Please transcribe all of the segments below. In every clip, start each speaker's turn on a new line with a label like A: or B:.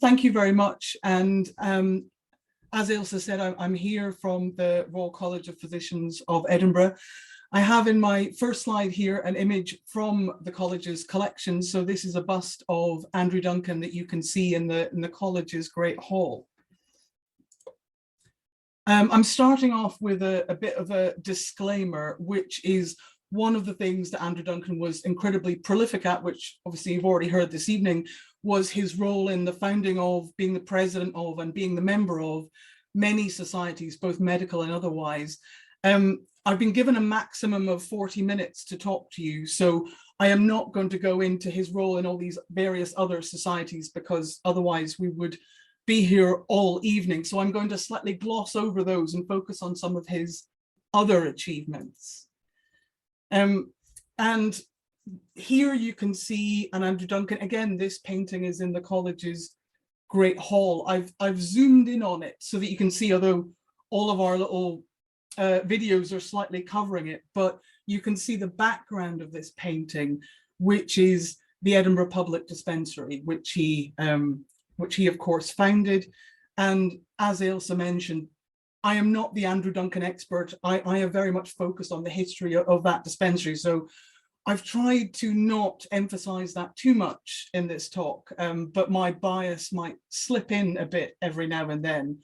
A: Thank you very much. And as Ailsa said, I'm here from the Royal College of Physicians of Edinburgh. I have in my first slide here an image from the college's collection. So this is a bust of Andrew Duncan that you can see in the college's Great Hall. I'm starting off with a bit of a disclaimer, which is one of the things that Andrew Duncan was incredibly prolific at, which obviously you've already heard this evening, was his role in the founding of, being the president of, and being the member of many societies, both medical and otherwise. I've been given a maximum of 40 minutes to talk to you, so I am not going to go into his role in all these various other societies, because otherwise we would be here all evening. So I'm going to slightly gloss over those and focus on some of his other achievements. And here you can see an Andrew Duncan. Again, this painting is in the college's Great Hall. I've zoomed in on it so that you can see, although all of our little videos are slightly covering it, but you can see the background of this painting, which is the Edinburgh Public Dispensary, which he of course founded. And as Ailsa mentioned, I am not the Andrew Duncan expert. I have very much focused on the history of that dispensary. So I've tried to not emphasize that too much in this talk, but my bias might slip in a bit every now and then.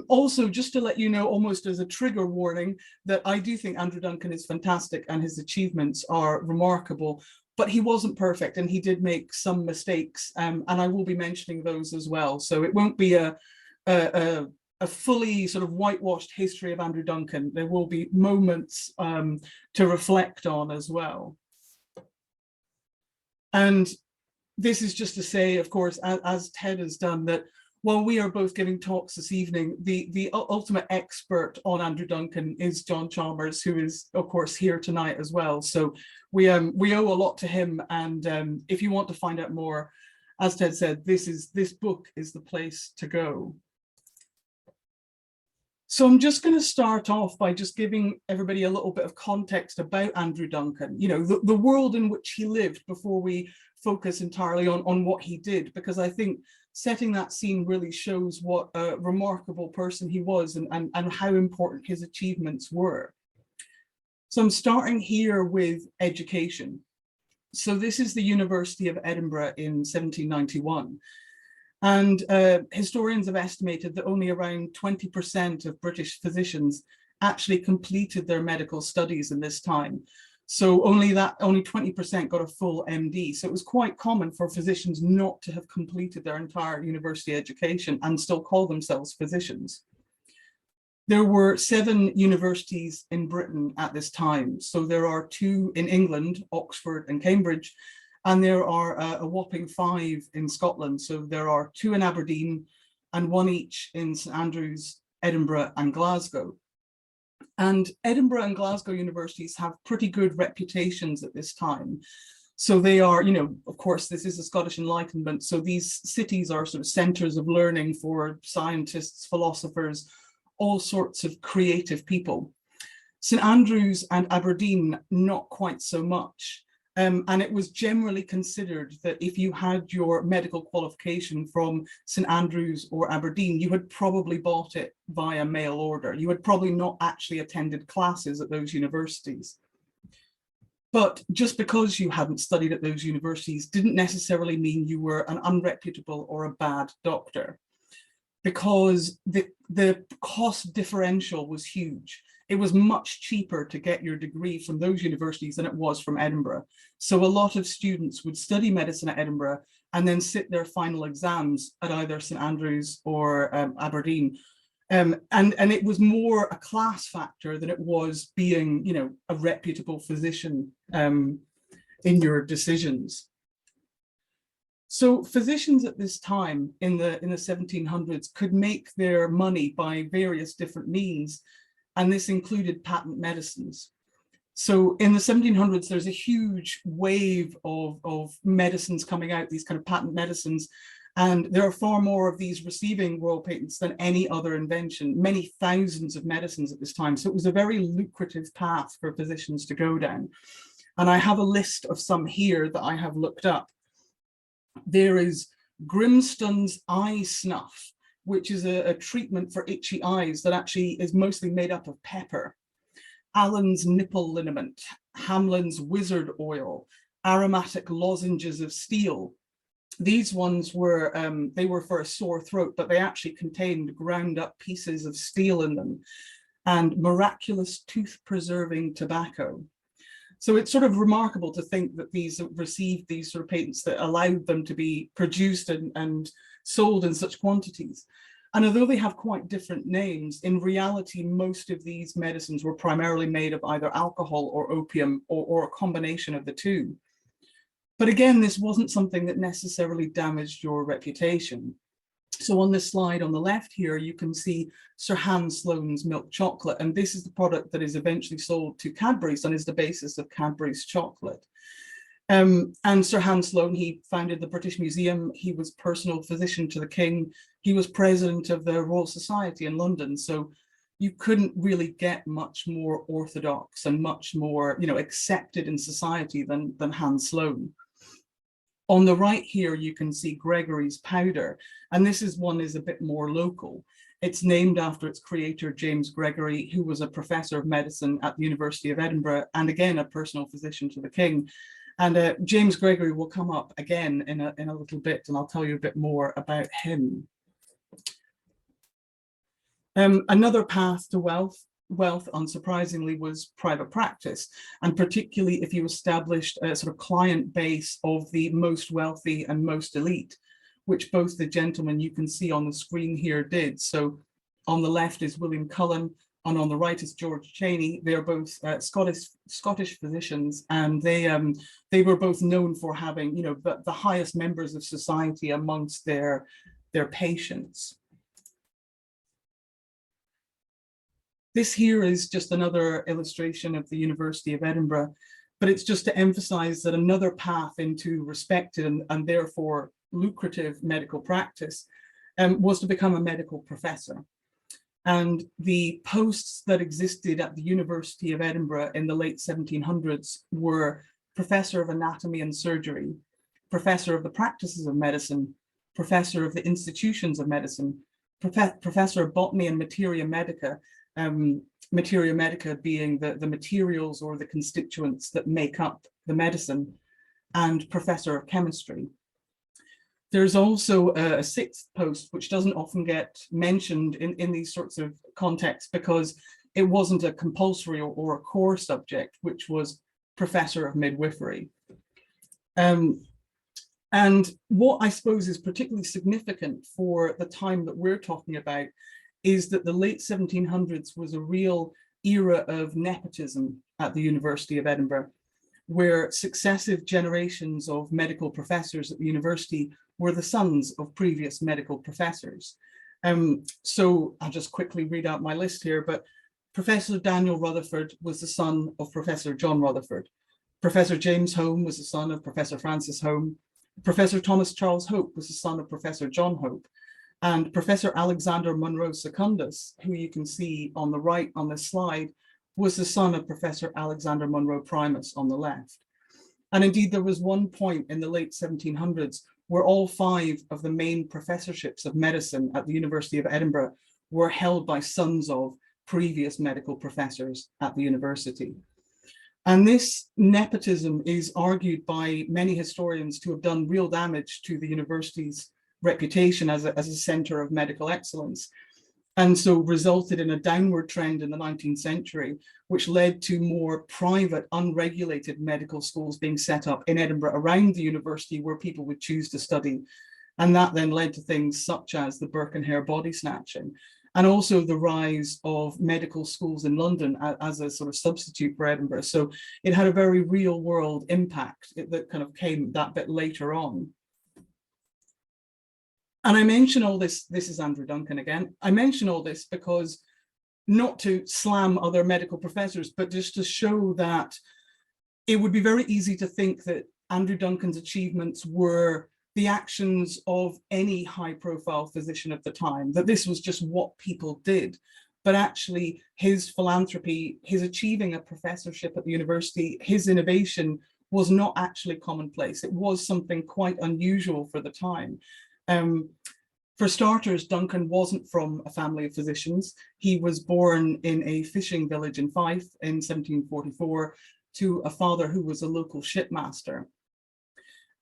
A: Also, just to let you know, almost as a trigger warning, that I do think Andrew Duncan is fantastic and his achievements are remarkable, but he wasn't perfect and he did make some mistakes, and I will be mentioning those as well. So it won't be a fully sort of whitewashed history of Andrew Duncan. There will be moments to reflect on as well. And this is just to say, of course, as Ted has done, that while we are both giving talks this evening, the ultimate expert on Andrew Duncan is John Chalmers, who is, of course, here tonight as well. So we owe a lot to him. And if you want to find out more, as Ted said, this book is the place to go. So I'm just going to start off by just giving everybody a little bit of context about Andrew Duncan, you know, the world in which he lived, before we focus entirely on what he did, because I think setting that scene really shows what a remarkable person he was and how important his achievements were. So I'm starting here with education. So this is the University of Edinburgh in 1791. And historians have estimated that only around 20% of British physicians actually completed their medical studies in this time. So only 20% got a full MD. So it was quite common for physicians not to have completed their entire university education and still call themselves physicians. There were 7 universities in Britain at this time. So there are 2 in England, Oxford and Cambridge, and there are a whopping 5 in Scotland. So there are 2 in Aberdeen and 1 each in St Andrews, Edinburgh and Glasgow. And Edinburgh and Glasgow universities have pretty good reputations at this time. So they are, you know, of course, this is the Scottish Enlightenment. So these cities are sort of centres of learning for scientists, philosophers, all sorts of creative people. St Andrews and Aberdeen, not quite so much. And it was generally considered that if you had your medical qualification from St Andrews or Aberdeen, you had probably bought it via mail order. You had probably not actually attended classes at those universities. But just because you hadn't studied at those universities didn't necessarily mean you were an unreputable or a bad doctor, because the cost differential was huge. It was much cheaper to get your degree from those universities than it was from Edinburgh. So a lot of students would study medicine at Edinburgh and then sit their final exams at either St Andrews or Aberdeen. And it was more a class factor than it was being, you know, a reputable physician in your decisions. So physicians at this time in the 1700s could make their money by various different means, and this included patent medicines. So in the 1700s, there's a huge wave of medicines coming out, these kind of patent medicines, and there are far more of these receiving royal patents than any other invention, many thousands of medicines at this time. So it was a very lucrative path for physicians to go down. And I have a list of some here that I have looked up. There is Grimstone's eye snuff, which is a treatment for itchy eyes that actually is mostly made up of pepper. Allen's nipple liniment, Hamlin's wizard oil, aromatic lozenges of steel. These ones were, they were for a sore throat, but they actually contained ground up pieces of steel in them, and miraculous tooth preserving tobacco. So it's sort of remarkable to think that these received these sort of patents that allowed them to be produced and sold in such quantities. And although they have quite different names, in reality, most of these medicines were primarily made of either alcohol or opium or a combination of the two. But again, this wasn't something that necessarily damaged your reputation. So on this slide on the left here, you can see Sir Hans Sloane's milk chocolate, and this is the product that is eventually sold to Cadbury's and is the basis of Cadbury's chocolate. And Sir Hans Sloane, he founded the British Museum. He was personal physician to the King. He was president of the Royal Society in London. So you couldn't really get much more orthodox and much more, accepted in society than Hans Sloane. On the right here, you can see Gregory's powder, and this is a bit more local. It's named after its creator, James Gregory, who was a professor of medicine at the University of Edinburgh, and again, a personal physician to the King. And James Gregory will come up again in a little bit, and I'll tell you a bit more about him. Another path to wealth, unsurprisingly, was private practice, and particularly if you established a sort of client base of the most wealthy and most elite, which both the gentlemen you can see on the screen here did. So on the left is William Cullen, and on the right is George Cheney. They're both Scottish physicians, and they were both known for having, the highest members of society amongst their patients. This here is just another illustration of the University of Edinburgh, but it's just to emphasize that another path into respected and therefore lucrative medical practice was to become a medical professor. And the posts that existed at the University of Edinburgh in the late 1700s were Professor of Anatomy and Surgery, Professor of the Practices of Medicine, Professor of the Institutions of Medicine, Professor of Botany and Materia Medica, Materia Medica being the materials or the constituents that make up the medicine, and Professor of Chemistry. There's also a sixth post, which doesn't often get mentioned in these sorts of contexts because it wasn't a compulsory or a core subject, which was Professor of Midwifery. And what I suppose is particularly significant for the time that we're talking about is that the late 1700s was a real era of nepotism at the University of Edinburgh, where successive generations of medical professors at the university were the sons of previous medical professors. So I'll just quickly read out my list here, but Professor Daniel Rutherford was the son of Professor John Rutherford. Professor James Home was the son of Professor Francis Home. Professor Thomas Charles Hope was the son of Professor John Hope. And Professor Alexander Munro Secundus, who you can see on the right on this slide, was the son of Professor Alexander Munro Primus on the left. And indeed, there was one point in the late 1700s where all 5 of the main professorships of medicine at the University of Edinburgh were held by sons of previous medical professors at the university. And this nepotism is argued by many historians to have done real damage to the university's reputation as a center of medical excellence, and so resulted in a downward trend in the 19th century, which led to more private, unregulated medical schools being set up in Edinburgh around the university where people would choose to study. And that then led to things such as the Burke and Hare body snatching, and also the rise of medical schools in London as a sort of substitute for Edinburgh. So it had a very real world impact that kind of came that bit later on. And I mention all this, this is Andrew Duncan again. I mention all this because not to slam other medical professors, but just to show that it would be very easy to think that Andrew Duncan's achievements were the actions of any high profile physician of the time, that this was just what people did. But actually his philanthropy, his achieving a professorship at the university, his innovation was not actually commonplace. It was something quite unusual for the time. For starters, Duncan wasn't from a family of physicians. He was born in a fishing village in Fife in 1744 to a father who was a local shipmaster.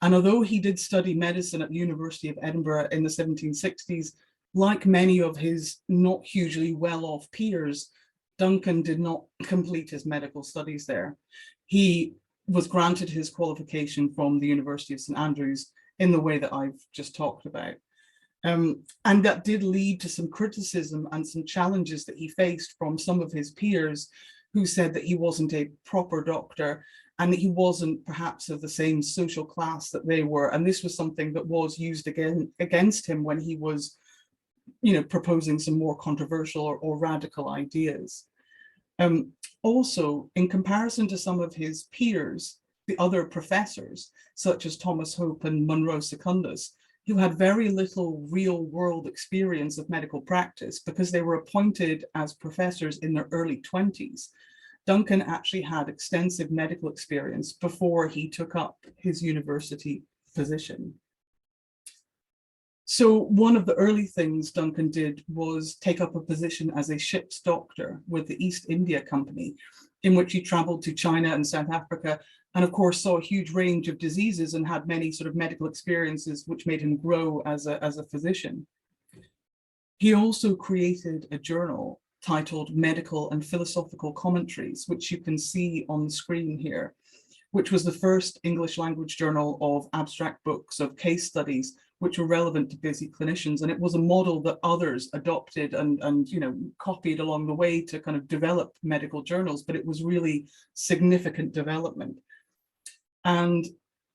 A: And although he did study medicine at the University of Edinburgh in the 1760s, like many of his not hugely well-off peers, Duncan did not complete his medical studies there. He was granted his qualification from the University of St Andrews in the way that I've just talked about. And that did lead to some criticism and some challenges that he faced from some of his peers who said that he wasn't a proper doctor and that he wasn't perhaps of the same social class that they were. And this was something that was used against him when he was, proposing some more controversial or radical ideas. Also, in comparison to some of his peers, the other professors, such as Thomas Hope and Munro Secundus, who had very little real world experience of medical practice because they were appointed as professors in their early 20s. Duncan actually had extensive medical experience before he took up his university position. So one of the early things Duncan did was take up a position as a ship's doctor with the East India Company, in which he traveled to China and South Africa, and of course saw a huge range of diseases and had many sort of medical experiences, which made him grow as a physician. He also created a journal titled Medical and Philosophical Commentaries, which you can see on the screen here, which was the first English language journal of abstract books of case studies which were relevant to busy clinicians. And it was a model that others adopted and copied along the way to kind of develop medical journals, but it was really significant development. And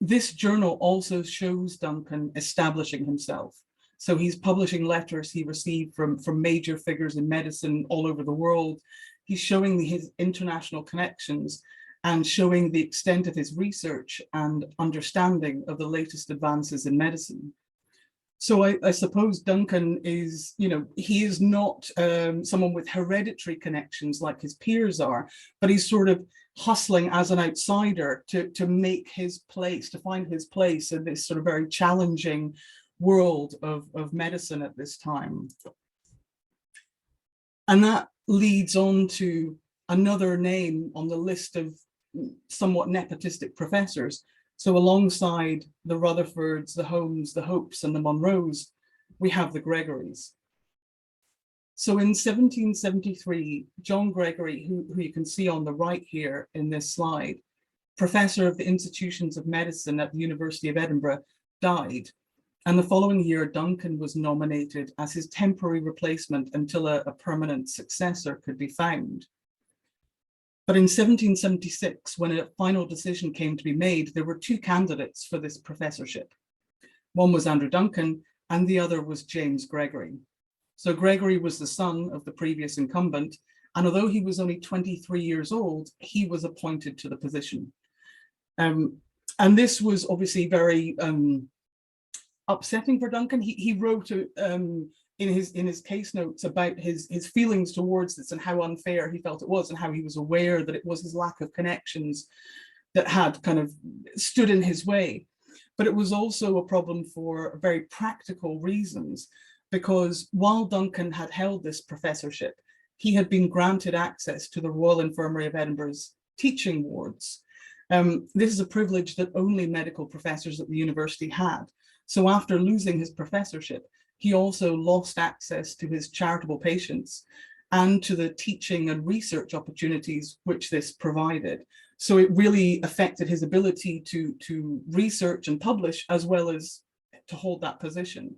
A: this journal also shows Duncan establishing himself. So he's publishing letters he received from major figures in medicine all over the world. He's showing his international connections and showing the extent of his research and understanding of the latest advances in medicine. So I suppose Duncan is, he is not someone with hereditary connections like his peers are, but he's sort of hustling as an outsider to make his place, to find his place in this sort of very challenging world of medicine at this time. And that leads on to another name on the list of somewhat nepotistic professors. So alongside the Rutherfords, the Holmes, the Hopes, and the Munros, we have the Gregorys. So in 1773, John Gregory, who you can see on the right here in this slide, professor of the Institutions of Medicine at the University of Edinburgh, died. And the following year, Duncan was nominated as his temporary replacement until a permanent successor could be found. But in 1776, when a final decision came to be made, there were two candidates for this professorship. One was Andrew Duncan, and the other was James Gregory. So Gregory was the son of the previous incumbent, and although he was only 23 years old, he was appointed to the position. And this was obviously very upsetting for Duncan. He wrote in his case notes about his feelings towards this and how unfair he felt it was, and how he was aware that it was his lack of connections that had kind of stood in his way. But it was also a problem for very practical reasons, because while Duncan had held this professorship, he had been granted access to the Royal Infirmary of Edinburgh's teaching wards. This is a privilege that only medical professors at the university had. So after losing his professorship, he also lost access to his charitable patients and to the teaching and research opportunities which this provided. So it really affected his ability to research and publish, as well as to hold that position.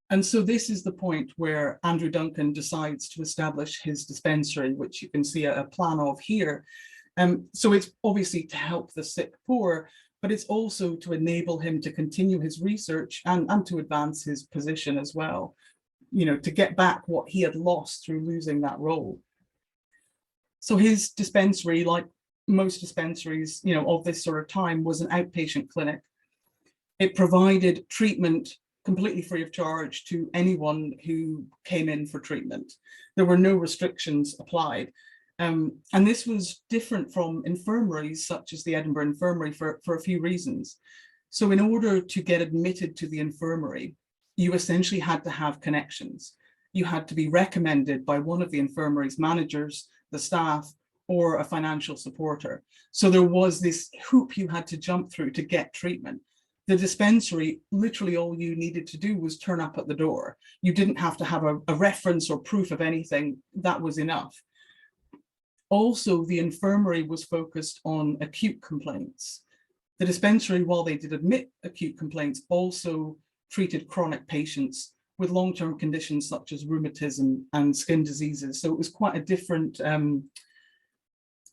A: And so this is the point where Andrew Duncan decides to establish his dispensary, which you can see a plan of here. So it's obviously to help the sick poor, but it's also to enable him to continue his research and to advance his position as well, to get back what he had lost through losing that role. So his dispensary, like most dispensaries, of this sort of time, was an outpatient clinic. It provided treatment completely free of charge to anyone who came in for treatment. There were no restrictions applied. And this was different from infirmaries such as the Edinburgh Infirmary for a few reasons. So in order to get admitted to the infirmary, you essentially had to have connections. You had to be recommended by one of the infirmary's managers, the staff, or a financial supporter. So there was this hoop you had to jump through to get treatment. The dispensary, literally all you needed to do was turn up at the door. You didn't have to have a reference or proof of anything. That was enough. Also, the infirmary was focused on acute complaints. The dispensary, while they did admit acute complaints, also treated chronic patients with long-term conditions such as rheumatism and skin diseases. So it was quite a different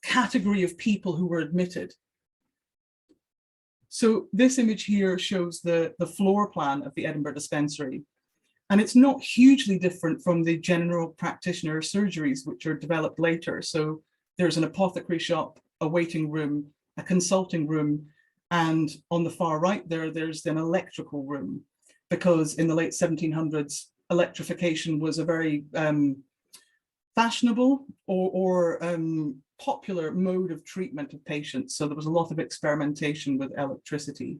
A: category of people who were admitted. So this image here shows the floor plan of the Edinburgh Dispensary. And it's not hugely different from the general practitioner surgeries, which are developed later. So there's an apothecary shop, a waiting room, a consulting room, and on the far right there's an electrical room, because in the late 1700s, electrification was a very fashionable or popular mode of treatment of patients. So there was a lot of experimentation with electricity.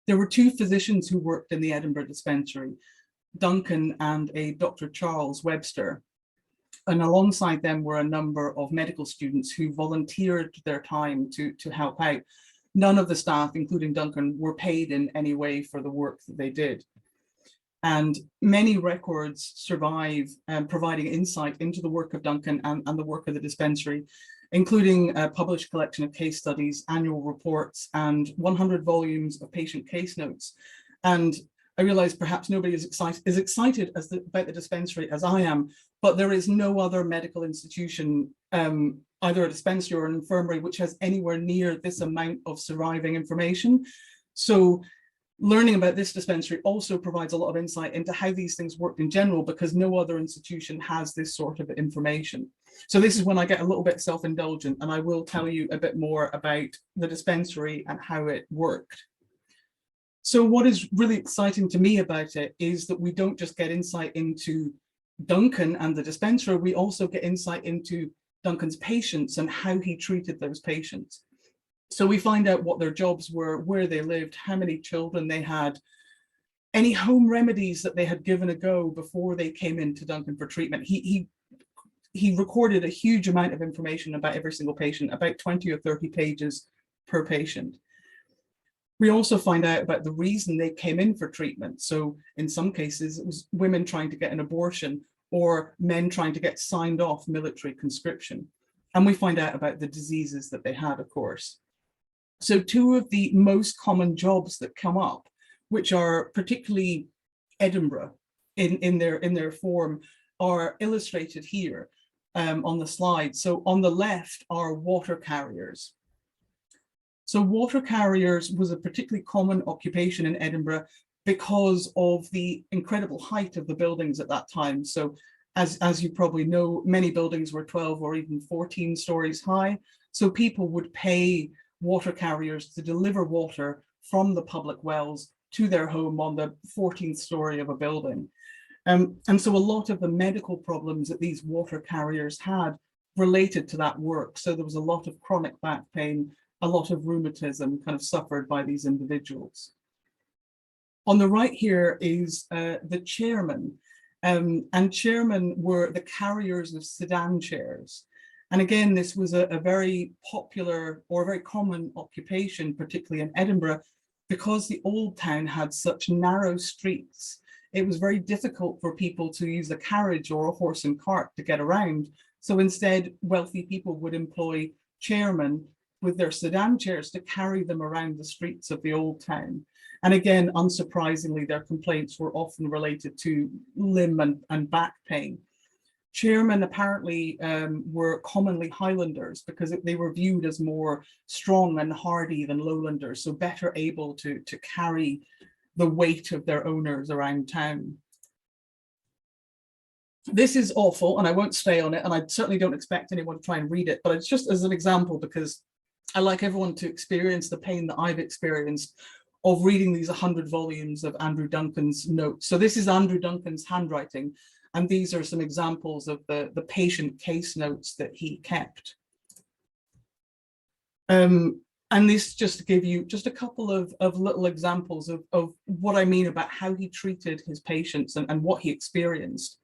A: There were two physicians who worked in the Edinburgh Dispensary, Duncan and a Dr. Charles Webster. And alongside them were a number of medical students who volunteered their time to help out. None of the staff, including Duncan, were paid in any way for the work that they did. And many records survive, providing insight into the work of Duncan and the work of the dispensary, including a published collection of case studies, annual reports, and 100 volumes of patient case notes. And I realize perhaps nobody is excited about the dispensary as I am, but there is no other medical institution, either a dispensary or an infirmary, which has anywhere near this amount of surviving information. So learning about this dispensary also provides a lot of insight into how these things work in general, because no other institution has this sort of information. So this is when I get a little bit self-indulgent, and I will tell you a bit more about the dispensary and how it worked. So what is really exciting to me about it is that we don't just get insight into Duncan and the dispensary, we also get insight into Duncan's patients and how he treated those patients. So we find out what their jobs were, where they lived, how many children they had, any home remedies that they had given a go before they came into Duncan for treatment. He recorded a huge amount of information about every single patient, about 20 or 30 pages per patient. We also find out about the reason they came in for treatment. So in some cases, it was women trying to get an abortion or men trying to get signed off military conscription. And we find out about the diseases that they had, of course. So two of the most common jobs that come up, which are particularly Edinburgh in their form, are illustrated here on the slide. So on the left are water carriers. So water carriers was a particularly common occupation in Edinburgh because of the incredible height of the buildings at that time. So as you probably know, many buildings were 12 or even 14 stories high. So people would pay water carriers to deliver water from the public wells to their home on the 14th story of a building. And so a lot of the medical problems that these water carriers had related to that work. So there was a lot of chronic back pain, a lot of rheumatism kind of suffered by these individuals. On the right here is the chairman, and chairmen were the carriers of sedan chairs. And again, this was a very popular or very common occupation, particularly in Edinburgh, because the Old Town had such narrow streets. It was very difficult for people to use a carriage or a horse and cart to get around. So instead, wealthy people would employ chairmen with their sedan chairs to carry them around the streets of the Old Town. And again, unsurprisingly, their complaints were often related to limb and back pain. Chairmen apparently were commonly Highlanders because they were viewed as more strong and hardy than Lowlanders, so better able to carry the weight of their owners around town. This is awful, and I won't stay on it, and I certainly don't expect anyone to try and read it, but it's just as an example because I like everyone to experience the pain that I've experienced of reading these 100 volumes of Andrew Duncan's notes. So this is Andrew Duncan's handwriting, and these are some examples of the patient case notes that he kept. And this just to give you just a couple of little examples of what I mean about how he treated his patients and what he experienced.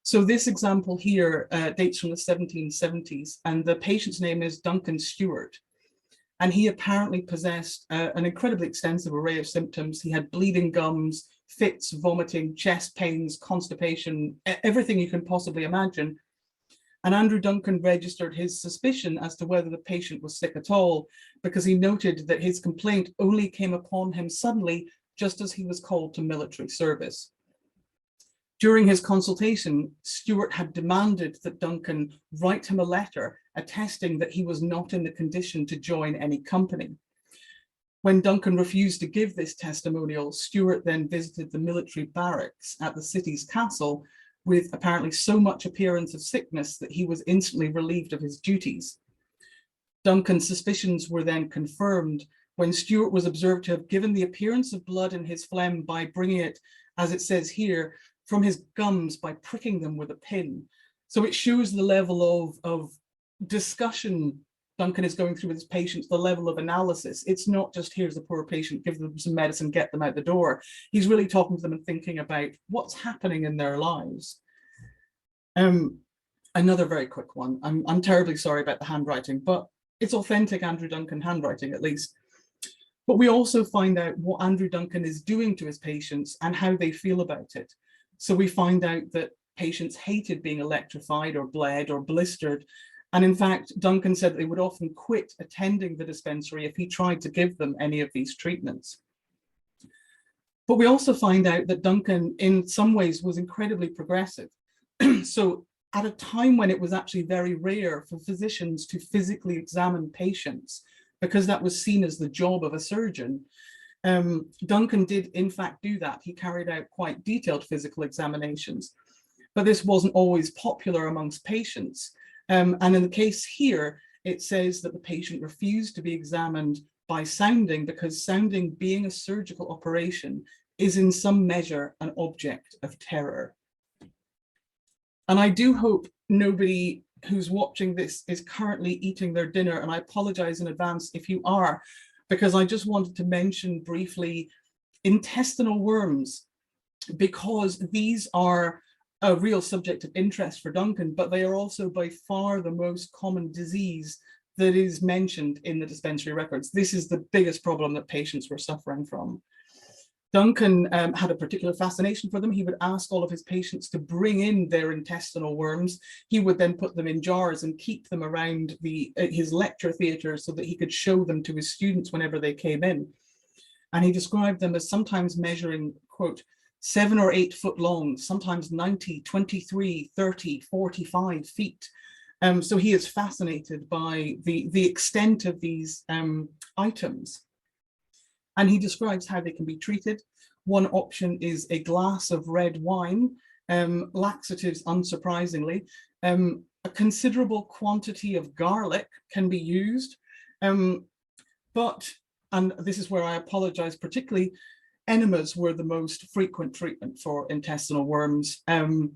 A: So this example here dates from the 1770s, and the patient's name is Duncan Stewart. And he apparently possessed an incredibly extensive array of symptoms. He had bleeding gums, fits, vomiting, chest pains, constipation, everything you can possibly imagine. And Andrew Duncan registered his suspicion as to whether the patient was sick at all, because he noted that his complaint only came upon him suddenly, just as he was called to military service. During his consultation, Stewart had demanded that Duncan write him a letter attesting that he was not in the condition to join any company. When Duncan refused to give this testimonial, Stewart then visited the military barracks at the city's castle with apparently so much appearance of sickness that he was instantly relieved of his duties. Duncan's suspicions were then confirmed when Stewart was observed to have given the appearance of blood in his phlegm by bringing it, as it says here, from his gums by pricking them with a pin. So it shows the level of discussion Duncan is going through with his patients, the level of analysis. It's not just, here's a poor patient, give them some medicine, get them out the door. He's really talking to them and thinking about what's happening in their lives. Another very quick one. I'm terribly sorry about the handwriting, but it's authentic Andrew Duncan handwriting, at least. But we also find out what Andrew Duncan is doing to his patients and how they feel about it. So we find out that patients hated being electrified or bled or blistered. And in fact, Duncan said they would often quit attending the dispensary if he tried to give them any of these treatments. But we also find out that Duncan, in some ways, was incredibly progressive. So at a time when it was actually very rare for physicians to physically examine patients, because that was seen as the job of a surgeon, Duncan did in fact do that. He carried out quite detailed physical examinations, but this wasn't always popular amongst patients. And in the case here, it says that the patient refused to be examined by sounding because sounding, being a surgical operation, is in some measure an object of terror. And I do hope nobody who's watching this is currently eating their dinner, and I apologize in advance if you are, because I just wanted to mention briefly intestinal worms, because these are a real subject of interest for Duncan, but they are also by far the most common disease that is mentioned in the dispensary records. This is the biggest problem that patients were suffering from. Duncan had a particular fascination for them. He would ask all of his patients to bring in their intestinal worms. He would then put them in jars and keep them around his lecture theatre so that he could show them to his students whenever they came in. And he described them as sometimes measuring, quote, 7 or 8 foot long, sometimes 90, 23, 30, 45 feet. So he is fascinated by the extent of these items. And he describes how they can be treated. One option is a glass of red wine, laxatives unsurprisingly. A considerable quantity of garlic can be used, but, and this is where I apologize particularly, enemas were the most frequent treatment for intestinal worms, and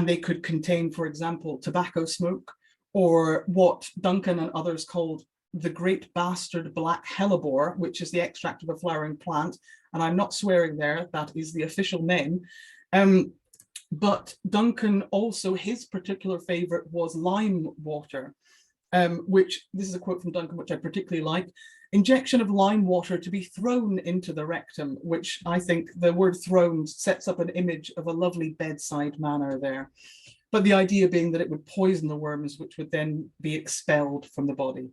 A: they could contain, for example, tobacco smoke, or what Duncan and others called the great bastard black hellebore, which is the extract of a flowering plant. And I'm not swearing there, that is the official name. But Duncan also, his particular favorite was lime water, which, this is a quote from Duncan, which I particularly like: injection of lime water to be thrown into the rectum, which I think the word thrown sets up an image of a lovely bedside manner there. But the idea being that it would poison the worms, which would then be expelled from the body.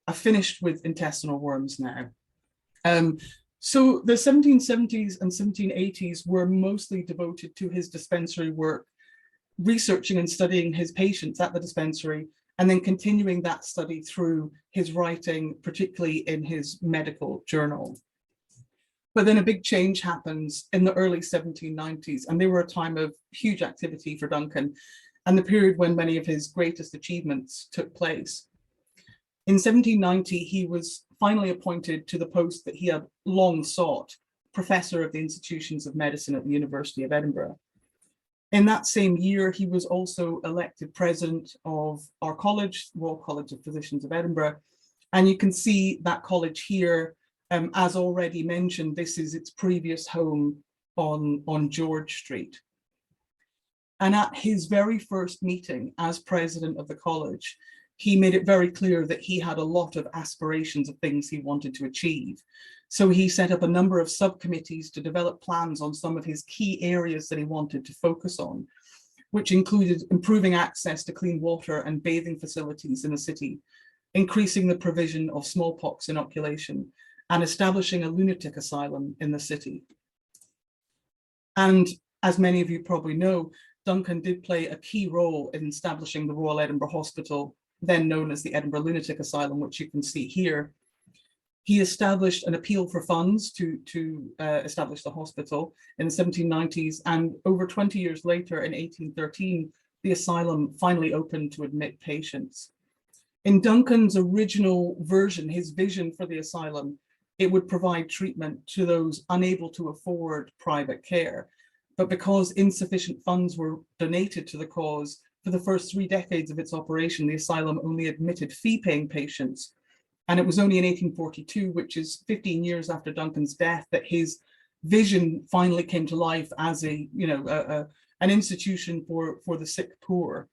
A: I finished with intestinal worms now. So the 1770s and 1780s were mostly devoted to his dispensary work, researching and studying his patients at the dispensary, and then continuing that study through his writing, particularly in his medical journal. But then a big change happens in the early 1790s, and they were a time of huge activity for Duncan, and the period when many of his greatest achievements took place. In 1790, he was finally appointed to the post that he had long sought, Professor of the Institutions of Medicine at the University of Edinburgh. In that same year, he was also elected President of our college, Royal College of Physicians of Edinburgh, And you can see that college here, as already mentioned, this is its previous home on George Street. And at his very first meeting as president of the college, he made it very clear that he had a lot of aspirations of things he wanted to achieve. So he set up a number of subcommittees to develop plans on some of his key areas that he wanted to focus on, which included improving access to clean water and bathing facilities in the city, increasing the provision of smallpox inoculation, and establishing a lunatic asylum in the city. And as many of you probably know, Duncan did play a key role in establishing the Royal Edinburgh Hospital, then known as the Edinburgh Lunatic Asylum, which you can see here. He established an appeal for funds to establish the hospital in the 1790s, and over 20 years later, in 1813, the asylum finally opened to admit patients. In Duncan's original version, his vision for the asylum, it would provide treatment to those unable to afford private care. But because insufficient funds were donated to the cause, for the first 3 decades of its operation, the asylum only admitted fee-paying patients. And it was only in 1842, which is 15 years after Duncan's death, that his vision finally came to life as an institution for the sick poor.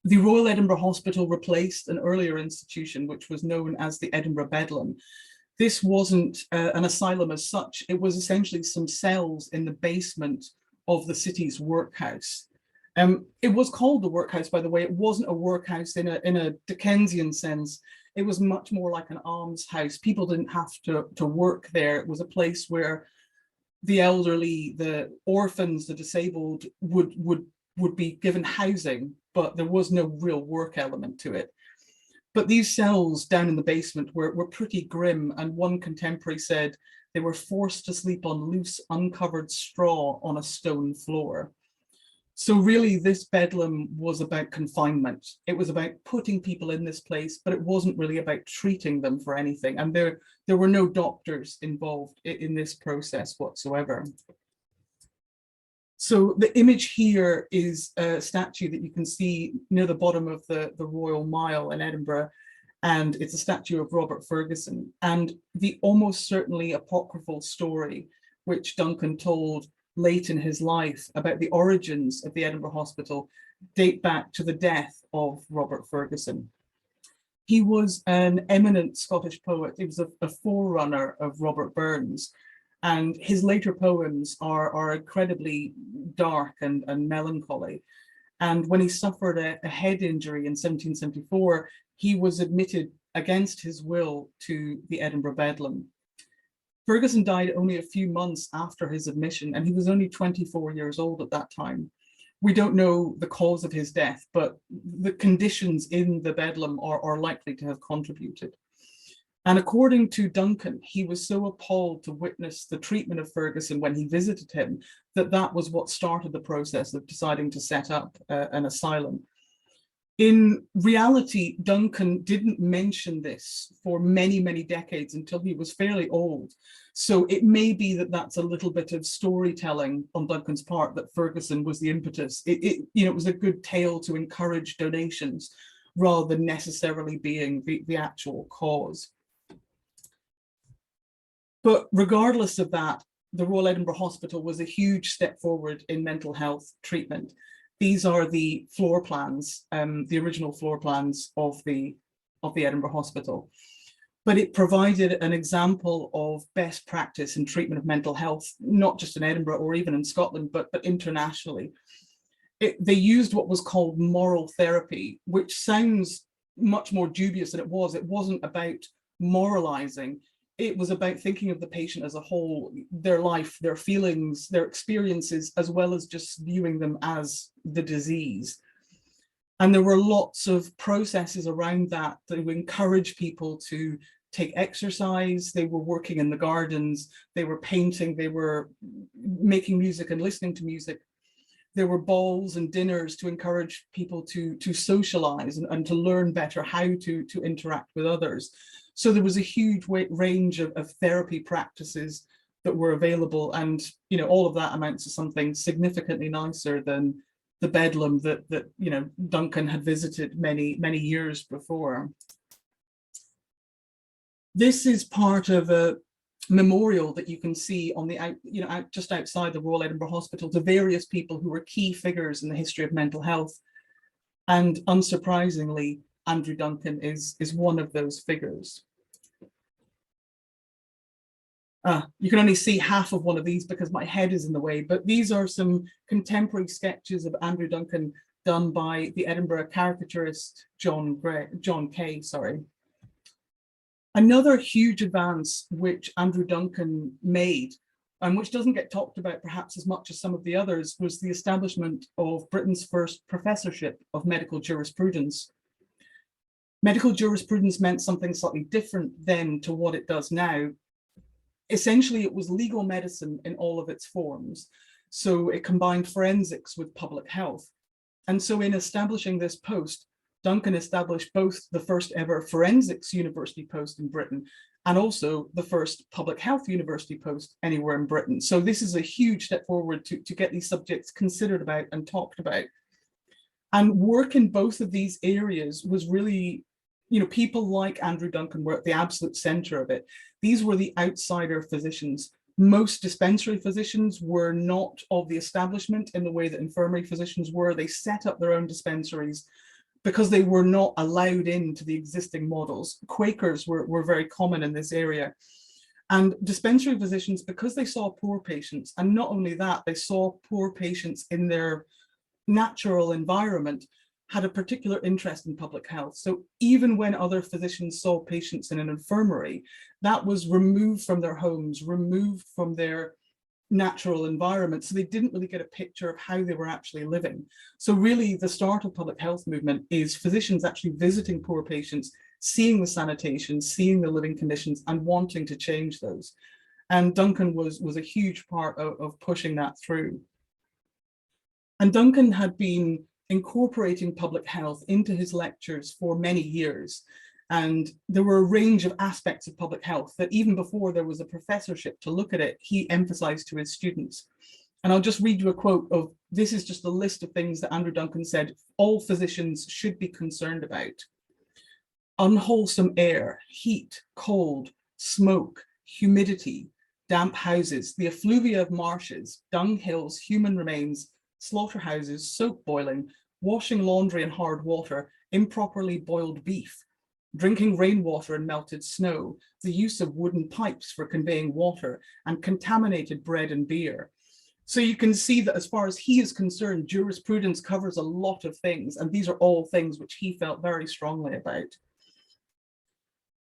A: The Royal Edinburgh Hospital replaced an earlier institution, which was known as the Edinburgh Bedlam. This wasn't an asylum as such. It was essentially some cells in the basement of the city's workhouse. It was called the workhouse, by the way. It wasn't a workhouse in a Dickensian sense. It was much more like an almshouse. People didn't have to work there. It was a place where the elderly, the orphans, the disabled would be given housing, but there was no real work element to it. But these cells down in the basement were pretty grim, and one contemporary said they were forced to sleep on loose, uncovered straw on a stone floor. So really, this bedlam was about confinement. It was about putting people in this place, but it wasn't really about treating them for anything. And there were no doctors involved in this process whatsoever. So the image here is a statue that you can see near the bottom of the Royal Mile in Edinburgh, and it's a statue of Robert Ferguson. And the almost certainly apocryphal story which Duncan told late in his life about the origins of the Edinburgh Hospital date back to the death of Robert Ferguson. He was an eminent Scottish poet. He was a forerunner of Robert Burns. And his later poems are incredibly dark and melancholy. And when he suffered a head injury in 1774, he was admitted against his will to the Edinburgh Bedlam. Ferguson died only a few months after his admission, and he was only 24 years old at that time. We don't know the cause of his death, but the conditions in the Bedlam are likely to have contributed. And according to Duncan, he was so appalled to witness the treatment of Ferguson when he visited him that was what started the process of deciding to set up an asylum. In reality, Duncan didn't mention this for many, many decades until he was fairly old. So it may be that that's a little bit of storytelling on Duncan's part, that Ferguson was the impetus. It was a good tale to encourage donations rather than necessarily being the actual cause. But regardless of that, the Royal Edinburgh Hospital was a huge step forward in mental health treatment. These are the floor plans, the original floor plans of the Edinburgh Hospital. But it provided an example of best practice in treatment of mental health, not just in Edinburgh or even in Scotland, but internationally. They used what was called moral therapy, which sounds much more dubious than it was. It wasn't about moralizing. It was about thinking of the patient as a whole, their life, their feelings, their experiences, as well as just viewing them as the disease. And there were lots of processes around that to encourage people to take exercise. They were working in the gardens, they were painting, they were making music and listening to music. There were balls and dinners to encourage people to socialize and to learn better how to interact with others. So there was a huge range of therapy practices that were available, and all of that amounts to something significantly nicer than the bedlam that you know, Duncan had visited many years before. This is part of a memorial that you can see on the just outside the Royal Edinburgh Hospital to various people who were key figures in the history of mental health. And unsurprisingly, Andrew Duncan is one of those figures. You can only see half of one of these because my head is in the way, but these are some contemporary sketches of Andrew Duncan done by the Edinburgh caricaturist John Kay. Another huge advance which Andrew Duncan made, and which doesn't get talked about perhaps as much as some of the others, was the establishment of Britain's first professorship of medical jurisprudence. Medical jurisprudence meant something slightly different then to what it does now. Essentially, it was legal medicine in all of its forms. So it combined forensics with public health. And so in establishing this post, Duncan established both the first ever forensics university post in Britain and also the first public health university post anywhere in Britain. So this is a huge step forward to get these subjects considered about and talked about. And work in both of these areas was really, you know, people like Andrew Duncan were at the absolute center of it. These were the outsider physicians. Most dispensary physicians were not of the establishment in the way that infirmary physicians were. They set up their own dispensaries because they were not allowed into the existing models. Quakers were very common in this area. And dispensary physicians, because they saw poor patients, and not only that, they saw poor patients in their natural environment, had a particular interest in public health. So even when other physicians saw patients in an infirmary, that was removed from their homes, removed from their natural environment. So they didn't really get a picture of how they were actually living. So really the start of public health movement is physicians actually visiting poor patients, seeing the sanitation, seeing the living conditions and wanting to change those. And Duncan was a huge part of pushing that through. And Duncan had been incorporating public health into his lectures for many years. And there were a range of aspects of public health that even before there was a professorship to look at it, he emphasized to his students. And I'll just read you a quote of, this is just a list of things that Andrew Duncan said all physicians should be concerned about. Unwholesome air, heat, cold, smoke, humidity, damp houses, the effluvia of marshes, dung hills, human remains, slaughterhouses, soap boiling, washing laundry in hard water, improperly boiled beef, drinking rainwater and melted snow, the use of wooden pipes for conveying water, and contaminated bread and beer. So you can see that as far as he is concerned, jurisprudence covers a lot of things, and these are all things which he felt very strongly about.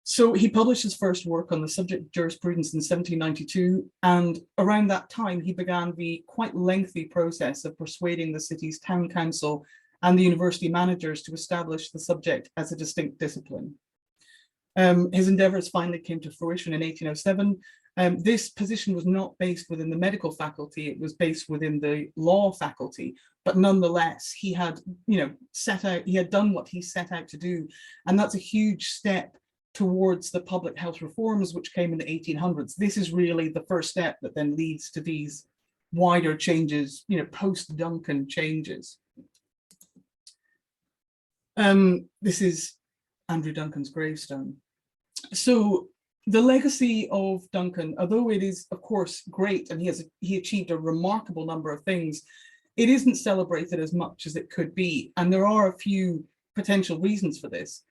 A: So he published his first work on the subject of jurisprudence in 1792, and around that time he began the quite lengthy process of persuading the city's town council and the university managers to establish the subject as a distinct discipline. His endeavours finally came to fruition in 1807. This position was not based within the medical faculty, it was based within the law faculty, but nonetheless, he had, he had done what he set out to do, and that's a huge step towards the public health reforms which came in the 1800s. This is really the first step that then leads to these wider changes, post-Duncan changes. This is Andrew Duncan's gravestone. So the legacy of Duncan, although it is of course great and he achieved a remarkable number of things, it isn't celebrated as much as it could be. And there are a few potential reasons for this.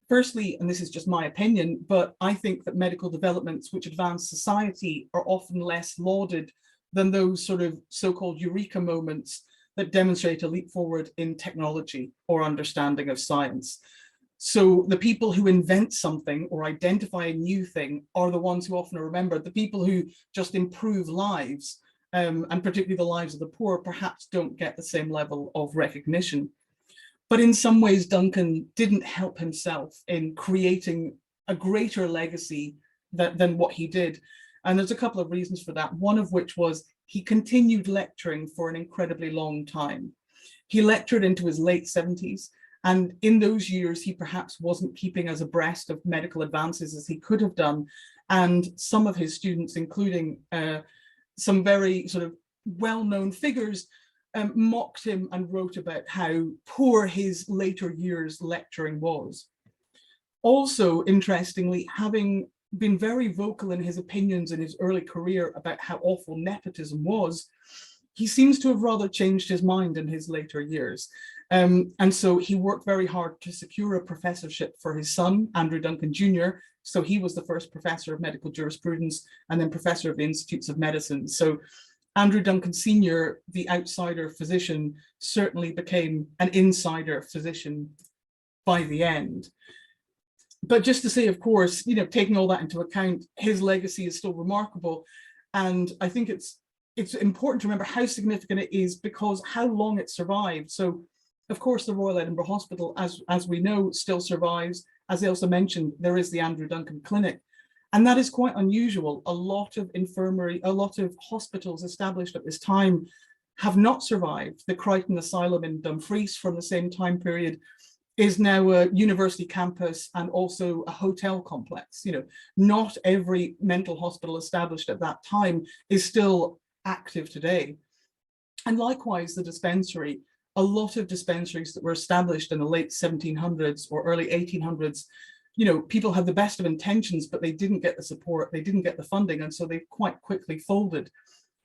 A: Firstly, and this is just my opinion, but I think that medical developments which advance society are often less lauded than those sort of so-called eureka moments that demonstrate a leap forward in technology or understanding of science. So the people who invent something or identify a new thing are the ones who often are remembered. The people who just improve lives, and particularly the lives of the poor, perhaps don't get the same level of recognition. But in some ways, Duncan didn't help himself in creating a greater legacy than what he did. And there's a couple of reasons for that, one of which was he continued lecturing for an incredibly long time. He lectured into his late 70s, and in those years, he perhaps wasn't keeping as abreast of medical advances as he could have done. And some of his students, including some very sort of well-known figures, mocked him and wrote about how poor his later years lecturing was. Also, interestingly, having been very vocal in his opinions in his early career about how awful nepotism was, he seems to have rather changed his mind in his later years. And so he worked very hard to secure a professorship for his son, Andrew Duncan Jr. So he was the first professor of medical jurisprudence and then professor of the Institutes of Medicine. So Andrew Duncan Sr., the outsider physician, certainly became an insider physician by the end. But just to say, of course, taking all that into account, his legacy is still remarkable. And I think it's important to remember how significant it is because how long it survived. So, of course, the Royal Edinburgh Hospital, as we know, still survives. As I also mentioned, there is the Andrew Duncan Clinic. And that is quite unusual. A lot of hospitals established at this time have not survived. The Crichton Asylum in Dumfries from the same time period is now a university campus and also a hotel complex. Not every mental hospital established at that time is still active today. And likewise, the dispensary, a lot of dispensaries that were established in the late 1700s or early 1800s, people had the best of intentions, but they didn't get the support, they didn't get the funding, and so they quite quickly folded.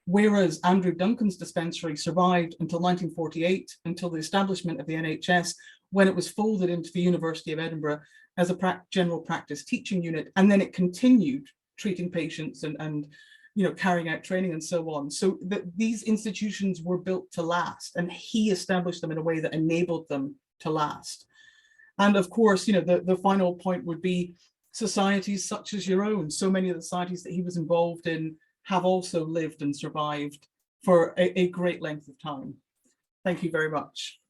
A: Whereas Andrew Duncan's dispensary survived until 1948, until the establishment of the NHS, when it was folded into the University of Edinburgh as a general practice teaching unit, and then it continued treating patients and carrying out training and so on. So these institutions were built to last, and he established them in a way that enabled them to last. And of course, the final point would be societies such as your own. So many of the societies that he was involved in have also lived and survived for a great length of time. Thank you very much.